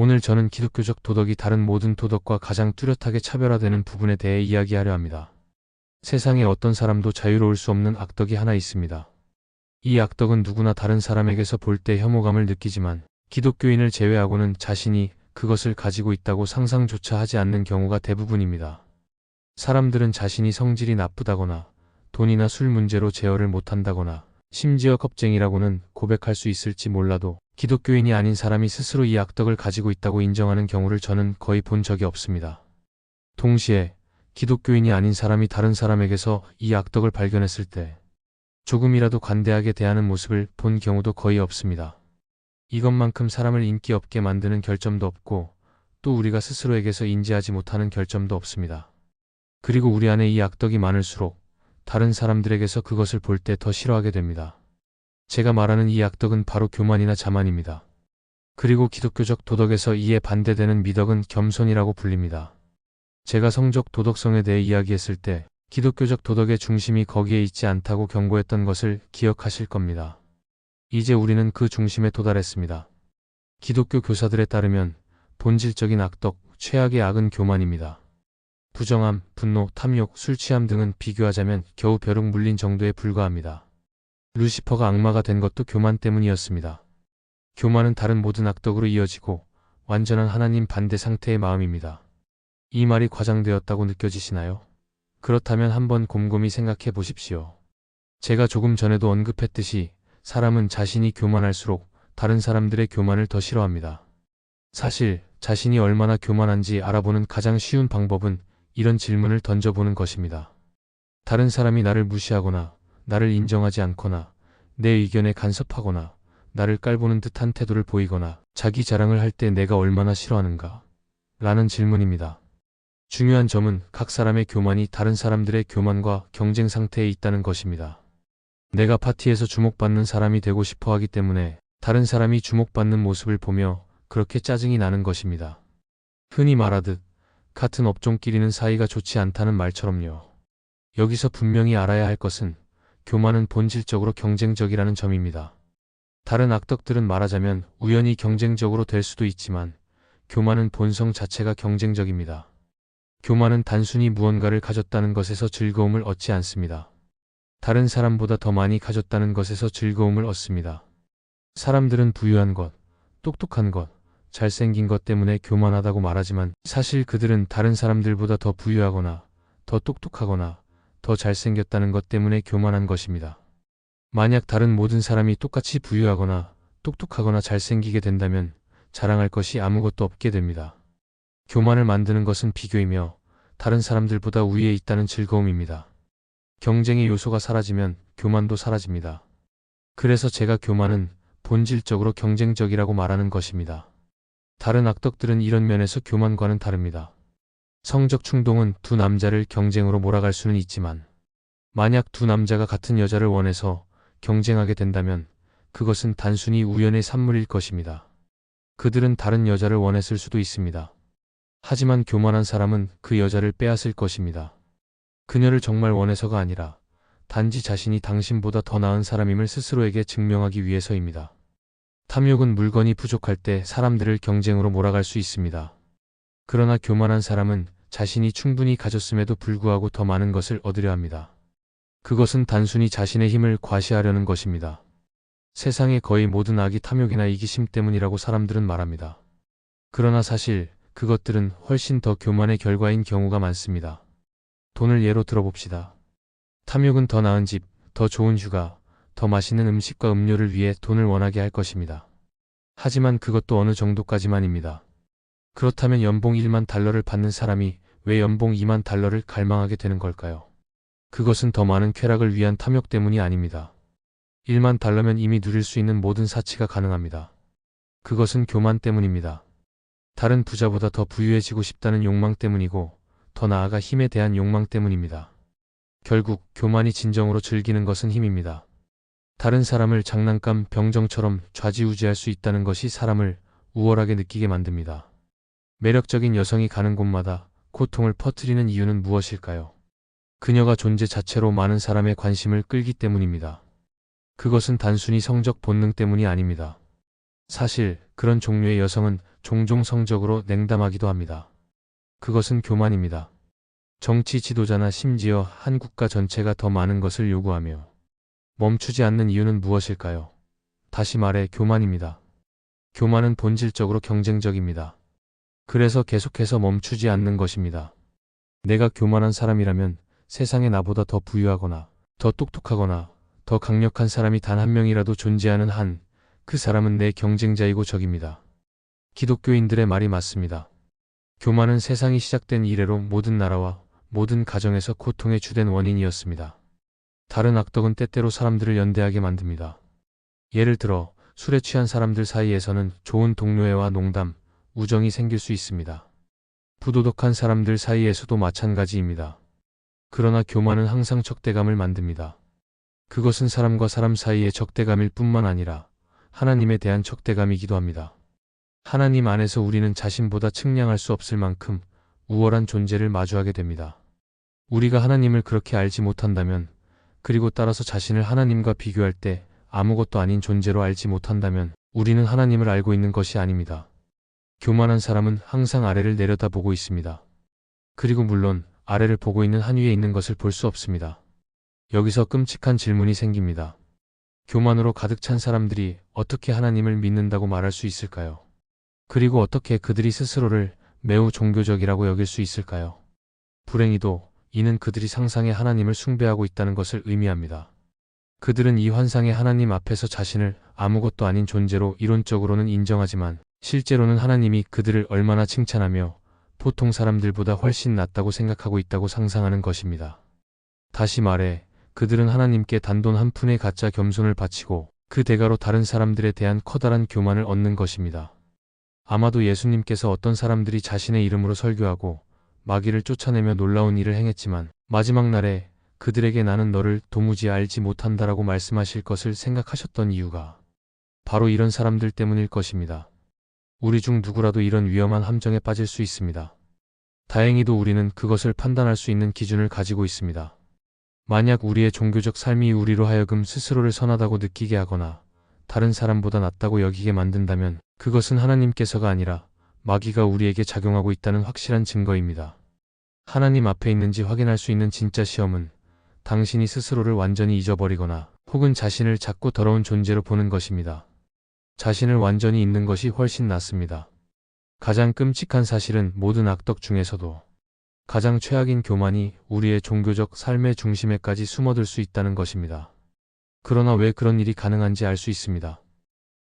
오늘 저는 기독교적 도덕이 다른 모든 도덕과 가장 뚜렷하게 차별화되는 부분에 대해 이야기하려 합니다. 세상에 어떤 사람도 자유로울 수 없는 악덕이 하나 있습니다. 이 악덕은 누구나 다른 사람에게서 볼 때 혐오감을 느끼지만 기독교인을 제외하고는 자신이 그것을 가지고 있다고 상상조차 하지 않는 경우가 대부분입니다. 사람들은 자신이 성질이 나쁘다거나 돈이나 술 문제로 제어를 못한다거나 심지어 겁쟁이라고는 고백할 수 있을지 몰라도 기독교인이 아닌 사람이 스스로 이 악덕을 가지고 있다고 인정하는 경우를 저는 거의 본 적이 없습니다. 동시에 기독교인이 아닌 사람이 다른 사람에게서 이 악덕을 발견했을 때 조금이라도 관대하게 대하는 모습을 본 경우도 거의 없습니다. 이것만큼 사람을 인기 없게 만드는 결점도 없고 또 우리가 스스로에게서 인지하지 못하는 결점도 없습니다. 그리고 우리 안에 이 악덕이 많을수록 다른 사람들에게서 그것을 볼 때 더 싫어하게 됩니다. 제가 말하는 이 악덕은 바로 교만이나 자만입니다. 그리고 기독교적 도덕에서 이에 반대되는 미덕은 겸손이라고 불립니다. 제가 성적 도덕성에 대해 이야기했을 때 기독교적 도덕의 중심이 거기에 있지 않다고 경고했던 것을 기억하실 겁니다. 이제 우리는 그 중심에 도달했습니다. 기독교 교사들에 따르면 본질적인 악덕, 최악의 악은 교만입니다. 부정함, 분노, 탐욕, 술 취함 등은 비교하자면 겨우 벼룩 물린 정도에 불과합니다. 루시퍼가 악마가 된 것도 교만 때문이었습니다. 교만은 다른 모든 악덕으로 이어지고 완전한 하나님 반대 상태의 마음입니다. 이 말이 과장되었다고 느껴지시나요? 그렇다면 한번 곰곰이 생각해 보십시오. 제가 조금 전에도 언급했듯이 사람은 자신이 교만할수록 다른 사람들의 교만을 더 싫어합니다. 사실 자신이 얼마나 교만한지 알아보는 가장 쉬운 방법은 이런 질문을 던져보는 것입니다. 다른 사람이 나를 무시하거나 나를 인정하지 않거나 내 의견에 간섭하거나 나를 깔보는 듯한 태도를 보이거나 자기 자랑을 할 때 내가 얼마나 싫어하는가? 라는 질문입니다. 중요한 점은 각 사람의 교만이 다른 사람들의 교만과 경쟁 상태에 있다는 것입니다. 내가 파티에서 주목받는 사람이 되고 싶어 하기 때문에 다른 사람이 주목받는 모습을 보며 그렇게 짜증이 나는 것입니다. 흔히 말하듯 같은 업종끼리는 사이가 좋지 않다는 말처럼요. 여기서 분명히 알아야 할 것은 교만은 본질적으로 경쟁적이라는 점입니다. 다른 악덕들은 말하자면 우연히 경쟁적으로 될 수도 있지만 교만은 본성 자체가 경쟁적입니다. 교만은 단순히 무언가를 가졌다는 것에서 즐거움을 얻지 않습니다. 다른 사람보다 더 많이 가졌다는 것에서 즐거움을 얻습니다. 사람들은 부유한 것, 똑똑한 것, 잘생긴 것 때문에 교만하다고 말하지만 사실 그들은 다른 사람들보다 더 부유하거나 더 똑똑하거나 더 잘생겼다는 것 때문에 교만한 것입니다. 만약 다른 모든 사람이 똑같이 부유하거나 똑똑하거나 잘생기게 된다면 자랑할 것이 아무것도 없게 됩니다. 교만을 만드는 것은 비교이며 다른 사람들보다 우위에 있다는 즐거움입니다. 경쟁의 요소가 사라지면 교만도 사라집니다. 그래서 제가 교만은 본질적으로 경쟁적이라고 말하는 것입니다. 다른 악덕들은 이런 면에서 교만과는 다릅니다. 성적 충동은 두 남자를 경쟁으로 몰아갈 수는 있지만 만약 두 남자가 같은 여자를 원해서 경쟁하게 된다면 그것은 단순히 우연의 산물일 것입니다. 그들은 다른 여자를 원했을 수도 있습니다. 하지만 교만한 사람은 그 여자를 빼앗을 것입니다. 그녀를 정말 원해서가 아니라 단지 자신이 당신보다 더 나은 사람임을 스스로에게 증명하기 위해서입니다. 탐욕은 물건이 부족할 때 사람들을 경쟁으로 몰아갈 수 있습니다. 그러나 교만한 사람은 자신이 충분히 가졌음에도 불구하고 더 많은 것을 얻으려 합니다. 그것은 단순히 자신의 힘을 과시하려는 것입니다. 세상의 거의 모든 악이 탐욕이나 이기심 때문이라고 사람들은 말합니다. 그러나 사실 그것들은 훨씬 더 교만의 결과인 경우가 많습니다. 돈을 예로 들어봅시다. 탐욕은 더 나은 집, 더 좋은 휴가, 더 맛있는 음식과 음료를 위해 돈을 원하게 할 것입니다. 하지만 그것도 어느 정도까지만입니다. 그렇다면 연봉 1만 달러를 받는 사람이 왜 연봉 2만 달러를 갈망하게 되는 걸까요? 그것은 더 많은 쾌락을 위한 탐욕 때문이 아닙니다. 1만 달러면 이미 누릴 수 있는 모든 사치가 가능합니다. 그것은 교만 때문입니다. 다른 부자보다 더 부유해지고 싶다는 욕망 때문이고 더 나아가 힘에 대한 욕망 때문입니다. 결국 교만이 진정으로 즐기는 것은 힘입니다. 다른 사람을 장난감, 병정처럼 좌지우지할 수 있다는 것이 사람을 우월하게 느끼게 만듭니다. 매력적인 여성이 가는 곳마다 고통을 퍼뜨리는 이유는 무엇일까요? 그녀가 존재 자체로 많은 사람의 관심을 끌기 때문입니다. 그것은 단순히 성적 본능 때문이 아닙니다. 사실 그런 종류의 여성은 종종 성적으로 냉담하기도 합니다. 그것은 교만입니다. 정치 지도자나 심지어 한 국가 전체가 더 많은 것을 요구하며 멈추지 않는 이유는 무엇일까요? 다시 말해 교만입니다. 교만은 본질적으로 경쟁적입니다. 그래서 계속해서 멈추지 않는 것입니다. 내가 교만한 사람이라면 세상에 나보다 더 부유하거나 더 똑똑하거나 더 강력한 사람이 단 한 명이라도 존재하는 한 그 사람은 내 경쟁자이고 적입니다. 기독교인들의 말이 맞습니다. 교만은 세상이 시작된 이래로 모든 나라와 모든 가정에서 고통의 주된 원인이었습니다. 다른 악덕은 때때로 사람들을 연대하게 만듭니다. 예를 들어 술에 취한 사람들 사이에서는 좋은 동료애와 농담, 우정이 생길 수 있습니다. 부도덕한 사람들 사이에서도 마찬가지입니다. 그러나 교만은 항상 적대감을 만듭니다. 그것은 사람과 사람 사이의 적대감일 뿐만 아니라 하나님에 대한 적대감이기도 합니다. 하나님 안에서 우리는 자신보다 측량할 수 없을 만큼 우월한 존재를 마주하게 됩니다. 우리가 하나님을 그렇게 알지 못한다면, 그리고 따라서 자신을 하나님과 비교할 때 아무것도 아닌 존재로 알지 못한다면 우리는 하나님을 알고 있는 것이 아닙니다. 교만한 사람은 항상 아래를 내려다보고 있습니다. 그리고 물론 아래를 보고 있는 한 위에 있는 것을 볼 수 없습니다. 여기서 끔찍한 질문이 생깁니다. 교만으로 가득 찬 사람들이 어떻게 하나님을 믿는다고 말할 수 있을까요? 그리고 어떻게 그들이 스스로를 매우 종교적이라고 여길 수 있을까요? 불행히도 이는 그들이 상상의 하나님을 숭배하고 있다는 것을 의미합니다. 그들은 이 환상의 하나님 앞에서 자신을 아무것도 아닌 존재로 이론적으로는 인정하지만 실제로는 하나님이 그들을 얼마나 칭찬하며 보통 사람들보다 훨씬 낫다고 생각하고 있다고 상상하는 것입니다. 다시 말해 그들은 하나님께 단돈 한 푼의 가짜 겸손을 바치고 그 대가로 다른 사람들에 대한 커다란 교만을 얻는 것입니다. 아마도 예수님께서 어떤 사람들이 자신의 이름으로 설교하고 마귀를 쫓아내며 놀라운 일을 행했지만 마지막 날에 그들에게 나는 너를 도무지 알지 못한다라고 말씀하실 것을 생각하셨던 이유가 바로 이런 사람들 때문일 것입니다. 우리 중 누구라도 이런 위험한 함정에 빠질 수 있습니다. 다행히도 우리는 그것을 판단할 수 있는 기준을 가지고 있습니다. 만약 우리의 종교적 삶이 우리로 하여금 스스로를 선하다고 느끼게 하거나 다른 사람보다 낫다고 여기게 만든다면 그것은 하나님께서가 아니라 마귀가 우리에게 작용하고 있다는 확실한 증거입니다. 하나님 앞에 있는지 확인할 수 있는 진짜 시험은 당신이 스스로를 완전히 잊어버리거나 혹은 자신을 작고 더러운 존재로 보는 것입니다. 자신을 완전히 잊는 것이 훨씬 낫습니다. 가장 끔찍한 사실은 모든 악덕 중에서도 가장 최악인 교만이 우리의 종교적 삶의 중심에까지 숨어들 수 있다는 것입니다. 그러나 왜 그런 일이 가능한지 알 수 있습니다.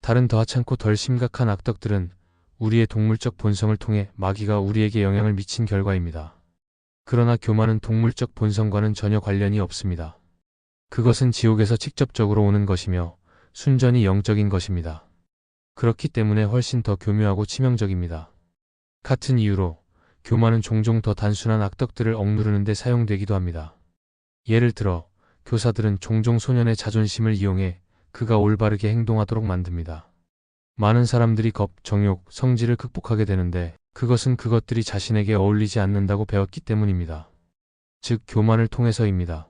다른 더 하찮고 덜 심각한 악덕들은 우리의 동물적 본성을 통해 마귀가 우리에게 영향을 미친 결과입니다. 그러나 교만은 동물적 본성과는 전혀 관련이 없습니다. 그것은 지옥에서 직접적으로 오는 것이며 순전히 영적인 것입니다. 그렇기 때문에 훨씬 더 교묘하고 치명적입니다. 같은 이유로 교만은 종종 더 단순한 악덕들을 억누르는 데 사용되기도 합니다. 예를 들어 교사들은 종종 소년의 자존심을 이용해 그가 올바르게 행동하도록 만듭니다. 많은 사람들이 겁, 정욕, 성질을 극복하게 되는데 그것은 그것들이 자신에게 어울리지 않는다고 배웠기 때문입니다. 즉 교만을 통해서입니다.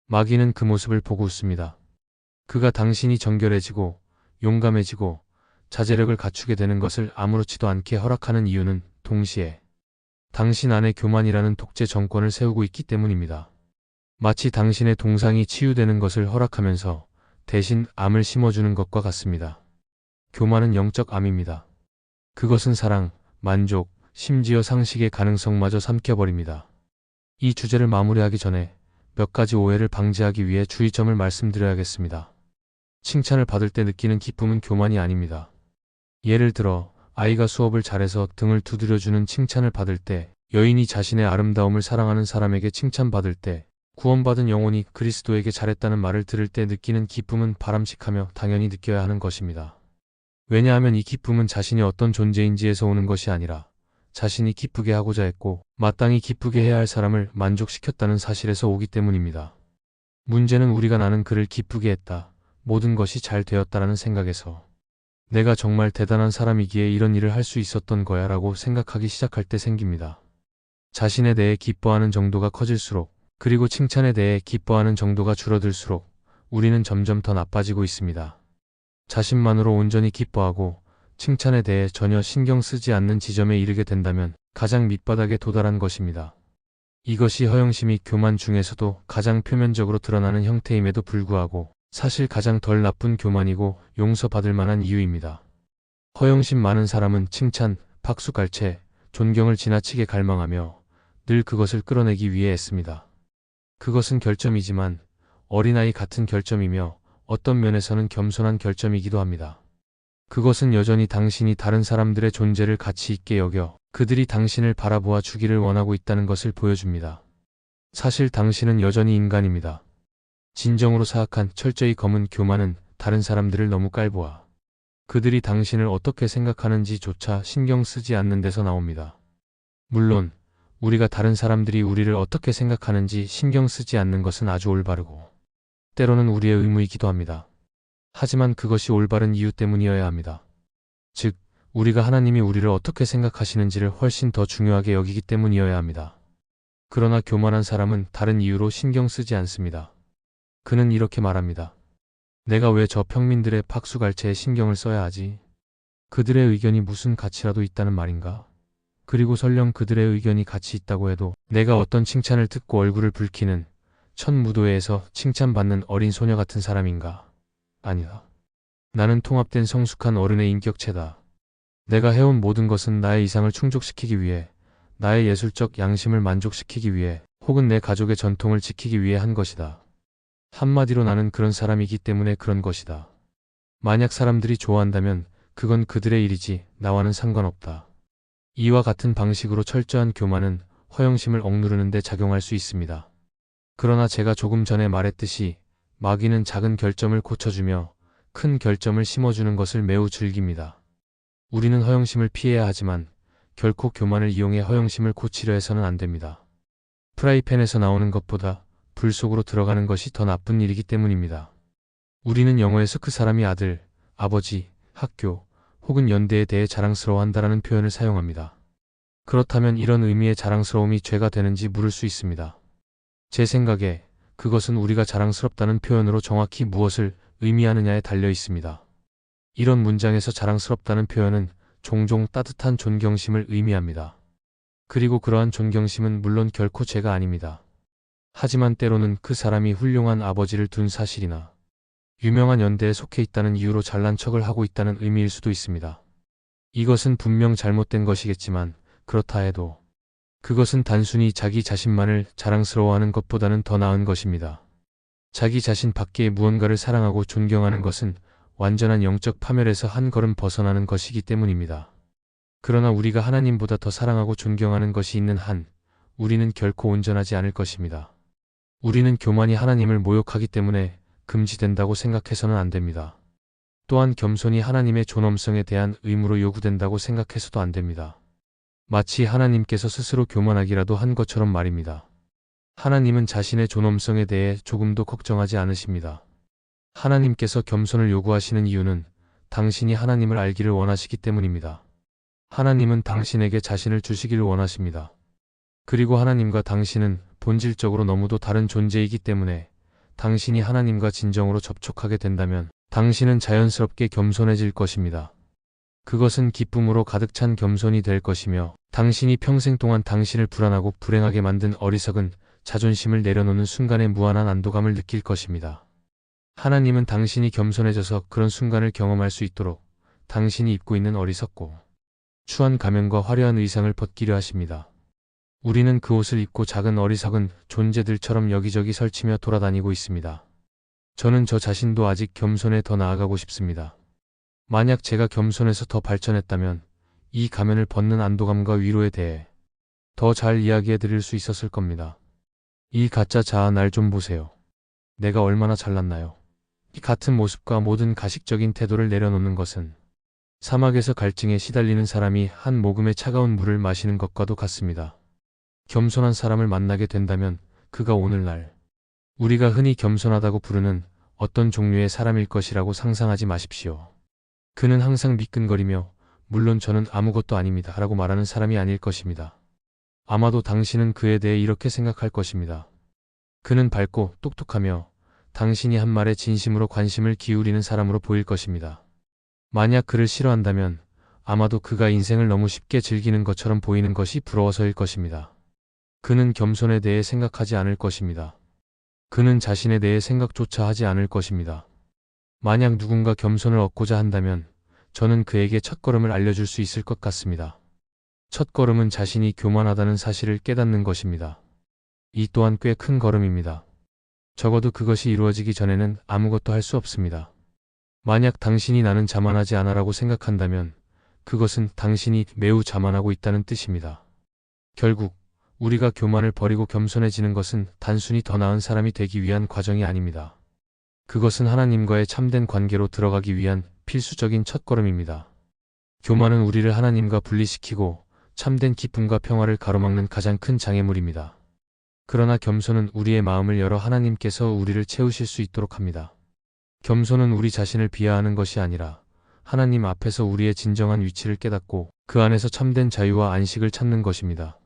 마귀는 그 모습을 보고 웃습니다. 그가 당신이 정결해지고 용감해지고 자제력을 갖추게 되는 것을 아무렇지도 않게 허락하는 이유는 동시에 당신 안에 교만이라는 독재 정권을 세우고 있기 때문입니다. 마치 당신의 동상이 치유되는 것을 허락하면서 대신 암을 심어주는 것과 같습니다. 교만은 영적 암입니다. 그것은 사랑, 만족, 심지어 상식의 가능성마저 삼켜버립니다. 이 주제를 마무리하기 전에 몇 가지 오해를 방지하기 위해 주의점을 말씀드려야겠습니다. 칭찬을 받을 때 느끼는 기쁨은 교만이 아닙니다. 예를 들어 아이가 수업을 잘해서 등을 두드려주는 칭찬을 받을 때, 여인이 자신의 아름다움을 사랑하는 사람에게 칭찬받을 때, 구원받은 영혼이 그리스도에게 잘했다는 말을 들을 때 느끼는 기쁨은 바람직하며 당연히 느껴야 하는 것입니다. 왜냐하면 이 기쁨은 자신이 어떤 존재인지에서 오는 것이 아니라 자신이 기쁘게 하고자 했고 마땅히 기쁘게 해야 할 사람을 만족시켰다는 사실에서 오기 때문입니다. 문제는 우리가 나는 그를 기쁘게 했다, 모든 것이 잘 되었다라는 생각에서 내가 정말 대단한 사람이기에 이런 일을 할 수 있었던 거야 라고 생각하기 시작할 때 생깁니다. 자신에 대해 기뻐하는 정도가 커질수록, 그리고 칭찬에 대해 기뻐하는 정도가 줄어들수록 우리는 점점 더 나빠지고 있습니다. 자신만으로 온전히 기뻐하고 칭찬에 대해 전혀 신경 쓰지 않는 지점에 이르게 된다면 가장 밑바닥에 도달한 것입니다. 이것이 허영심이 교만 중에서도 가장 표면적으로 드러나는 형태임에도 불구하고 사실 가장 덜 나쁜 교만이고 용서받을 만한 이유입니다. 허영심 많은 사람은 칭찬, 박수갈채, 존경을 지나치게 갈망하며 늘 그것을 끌어내기 위해 애씁니다. 그것은 결점이지만 어린아이 같은 결점이며 어떤 면에서는 겸손한 결점이기도 합니다. 그것은 여전히 당신이 다른 사람들의 존재를 가치 있게 여겨 그들이 당신을 바라보아 주기를 원하고 있다는 것을 보여줍니다. 사실 당신은 여전히 인간입니다. 진정으로 사악한 철저히 검은 교만은 다른 사람들을 너무 깔보아 그들이 당신을 어떻게 생각하는지조차 신경 쓰지 않는 데서 나옵니다. 물론 우리가 다른 사람들이 우리를 어떻게 생각하는지 신경 쓰지 않는 것은 아주 올바르고 때로는 우리의 의무이기도 합니다. 하지만 그것이 올바른 이유 때문이어야 합니다. 즉, 우리가 하나님이 우리를 어떻게 생각하시는지를 훨씬 더 중요하게 여기기 때문이어야 합니다. 그러나 교만한 사람은 다른 이유로 신경 쓰지 않습니다. 그는 이렇게 말합니다. 내가 왜 저 평민들의 박수갈채에 신경을 써야 하지? 그들의 의견이 무슨 가치라도 있다는 말인가? 그리고 설령 그들의 의견이 가치 있다고 해도 내가 어떤 칭찬을 듣고 얼굴을 붉히는 첫 무도회에서 칭찬받는 어린 소녀 같은 사람인가? 아니다. 나는 통합된 성숙한 어른의 인격체다. 내가 해온 모든 것은 나의 이상을 충족시키기 위해, 나의 예술적 양심을 만족시키기 위해, 혹은 내 가족의 전통을 지키기 위해 한 것이다. 한마디로 나는 그런 사람이기 때문에 그런 것이다. 만약 사람들이 좋아한다면 그건 그들의 일이지 나와는 상관없다. 이와 같은 방식으로 철저한 교만은 허영심을 억누르는 데 작용할 수 있습니다. 그러나 제가 조금 전에 말했듯이 마귀는 작은 결점을 고쳐주며 큰 결점을 심어주는 것을 매우 즐깁니다. 우리는 허영심을 피해야 하지만 결코 교만을 이용해 허영심을 고치려 해서는 안 됩니다. 프라이팬에서 나오는 것보다 불 속으로 들어가는 것이 더 나쁜 일이기 때문입니다. 우리는 영어에서 그 사람이 아들, 아버지, 학교 혹은 연대에 대해 자랑스러워한다라는 표현을 사용합니다. 그렇다면 이런 의미의 자랑스러움이 죄가 되는지 물을 수 있습니다. 제 생각에 그것은 우리가 자랑스럽다는 표현으로 정확히 무엇을 의미하느냐에 달려 있습니다. 이런 문장에서 자랑스럽다는 표현은 종종 따뜻한 존경심을 의미합니다. 그리고 그러한 존경심은 물론 결코 죄가 아닙니다. 하지만 때로는 그 사람이 훌륭한 아버지를 둔 사실이나 유명한 연대에 속해 있다는 이유로 잘난 척을 하고 있다는 의미일 수도 있습니다. 이것은 분명 잘못된 것이겠지만 그렇다 해도 그것은 단순히 자기 자신만을 자랑스러워하는 것보다는 더 나은 것입니다. 자기 자신 밖의 무언가를 사랑하고 존경하는 것은 완전한 영적 파멸에서 한 걸음 벗어나는 것이기 때문입니다. 그러나 우리가 하나님보다 더 사랑하고 존경하는 것이 있는 한 우리는 결코 온전하지 않을 것입니다. 우리는 교만이 하나님을 모욕하기 때문에 금지된다고 생각해서는 안 됩니다. 또한 겸손이 하나님의 존엄성에 대한 의무로 요구된다고 생각해서도 안 됩니다. 마치 하나님께서 스스로 교만하기라도 한 것처럼 말입니다. 하나님은 자신의 존엄성에 대해 조금도 걱정하지 않으십니다. 하나님께서 겸손을 요구하시는 이유는 당신이 하나님을 알기를 원하시기 때문입니다. 하나님은 당신에게 자신을 주시기를 원하십니다. 그리고 하나님과 당신은 본질적으로 너무도 다른 존재이기 때문에 당신이 하나님과 진정으로 접촉하게 된다면 당신은 자연스럽게 겸손해질 것입니다. 그것은 기쁨으로 가득 찬 겸손이 될 것이며 당신이 평생 동안 당신을 불안하고 불행하게 만든 어리석은 자존심을 내려놓는 순간에 무한한 안도감을 느낄 것입니다. 하나님은 당신이 겸손해져서 그런 순간을 경험할 수 있도록 당신이 입고 있는 어리석고 추한 가면과 화려한 의상을 벗기려 하십니다. 우리는 그 옷을 입고 작은 어리석은 존재들처럼 여기저기 설치며 돌아다니고 있습니다. 저는 저 자신도 아직 겸손에 더 나아가고 싶습니다. 만약 제가 겸손해서 더 발전했다면 이 가면을 벗는 안도감과 위로에 대해 더 잘 이야기해 드릴 수 있었을 겁니다. 이 가짜 자아 날 좀 보세요. 내가 얼마나 잘났나요? 이 같은 모습과 모든 가식적인 태도를 내려놓는 것은 사막에서 갈증에 시달리는 사람이 한 모금의 차가운 물을 마시는 것과도 같습니다. 겸손한 사람을 만나게 된다면 그가 오늘날 우리가 흔히 겸손하다고 부르는 어떤 종류의 사람일 것이라고 상상하지 마십시오. 그는 항상 미끈거리며 물론 저는 아무것도 아닙니다 라고 말하는 사람이 아닐 것입니다. 아마도 당신은 그에 대해 이렇게 생각할 것입니다. 그는 밝고 똑똑하며 당신이 한 말에 진심으로 관심을 기울이는 사람으로 보일 것입니다. 만약 그를 싫어한다면 아마도 그가 인생을 너무 쉽게 즐기는 것처럼 보이는 것이 부러워서일 것입니다. 그는 겸손에 대해 생각하지 않을 것입니다. 그는 자신에 대해 생각조차 하지 않을 것입니다. 만약 누군가 겸손을 얻고자 한다면 저는 그에게 첫걸음을 알려줄 수 있을 것 같습니다. 첫걸음은 자신이 교만하다는 사실을 깨닫는 것입니다. 이 또한 꽤 큰 걸음입니다. 적어도 그것이 이루어지기 전에는 아무것도 할 수 없습니다. 만약 당신이 나는 자만하지 않아라고 생각한다면 그것은 당신이 매우 자만하고 있다는 뜻입니다. 결국 우리가 교만을 버리고 겸손해지는 것은 단순히 더 나은 사람이 되기 위한 과정이 아닙니다. 그것은 하나님과의 참된 관계로 들어가기 위한 필수적인 첫걸음입니다. 교만은 우리를 하나님과 분리시키고 참된 기쁨과 평화를 가로막는 가장 큰 장애물입니다. 그러나 겸손은 우리의 마음을 열어 하나님께서 우리를 채우실 수 있도록 합니다. 겸손은 우리 자신을 비하하는 것이 아니라 하나님 앞에서 우리의 진정한 위치를 깨닫고 그 안에서 참된 자유와 안식을 찾는 것입니다.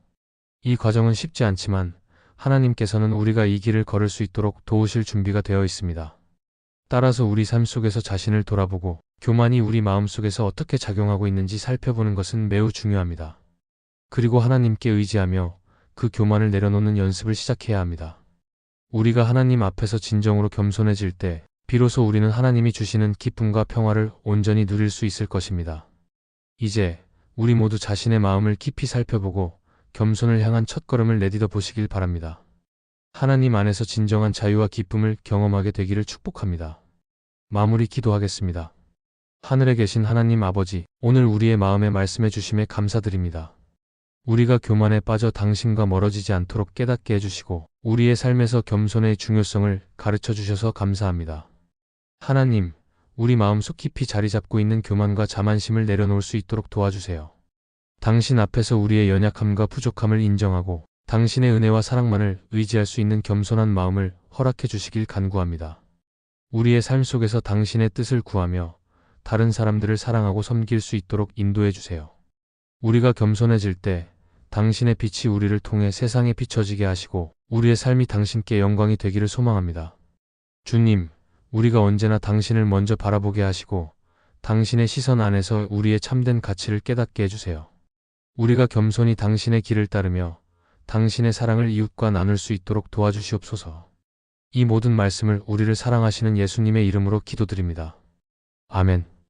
이 과정은 쉽지 않지만 하나님께서는 우리가 이 길을 걸을 수 있도록 도우실 준비가 되어 있습니다. 따라서 우리 삶 속에서 자신을 돌아보고 교만이 우리 마음 속에서 어떻게 작용하고 있는지 살펴보는 것은 매우 중요합니다. 그리고 하나님께 의지하며 그 교만을 내려놓는 연습을 시작해야 합니다. 우리가 하나님 앞에서 진정으로 겸손해질 때 비로소 우리는 하나님이 주시는 기쁨과 평화를 온전히 누릴 수 있을 것입니다. 이제 우리 모두 자신의 마음을 깊이 살펴보고 겸손을 향한 첫걸음을 내딛어 보시길 바랍니다. 하나님 안에서 진정한 자유와 기쁨을 경험하게 되기를 축복합니다. 마무리 기도하겠습니다. 하늘에 계신 하나님 아버지, 오늘 우리의 마음에 말씀해 주심에 감사드립니다. 우리가 교만에 빠져 당신과 멀어지지 않도록 깨닫게 해주시고 우리의 삶에서 겸손의 중요성을 가르쳐 주셔서 감사합니다. 하나님, 우리 마음속 깊이 자리 잡고 있는 교만과 자만심을 내려놓을 수 있도록 도와주세요. 당신 앞에서 우리의 연약함과 부족함을 인정하고 당신의 은혜와 사랑만을 의지할 수 있는 겸손한 마음을 허락해 주시길 간구합니다. 우리의 삶 속에서 당신의 뜻을 구하며 다른 사람들을 사랑하고 섬길 수 있도록 인도해 주세요. 우리가 겸손해질 때 당신의 빛이 우리를 통해 세상에 비춰지게 하시고 우리의 삶이 당신께 영광이 되기를 소망합니다. 주님, 우리가 언제나 당신을 먼저 바라보게 하시고 당신의 시선 안에서 우리의 참된 가치를 깨닫게 해주세요. 우리가 겸손히 당신의 길을 따르며 당신의 사랑을 이웃과 나눌 수 있도록 도와주시옵소서. 이 모든 말씀을 우리를 사랑하시는 예수님의 이름으로 기도드립니다. 아멘.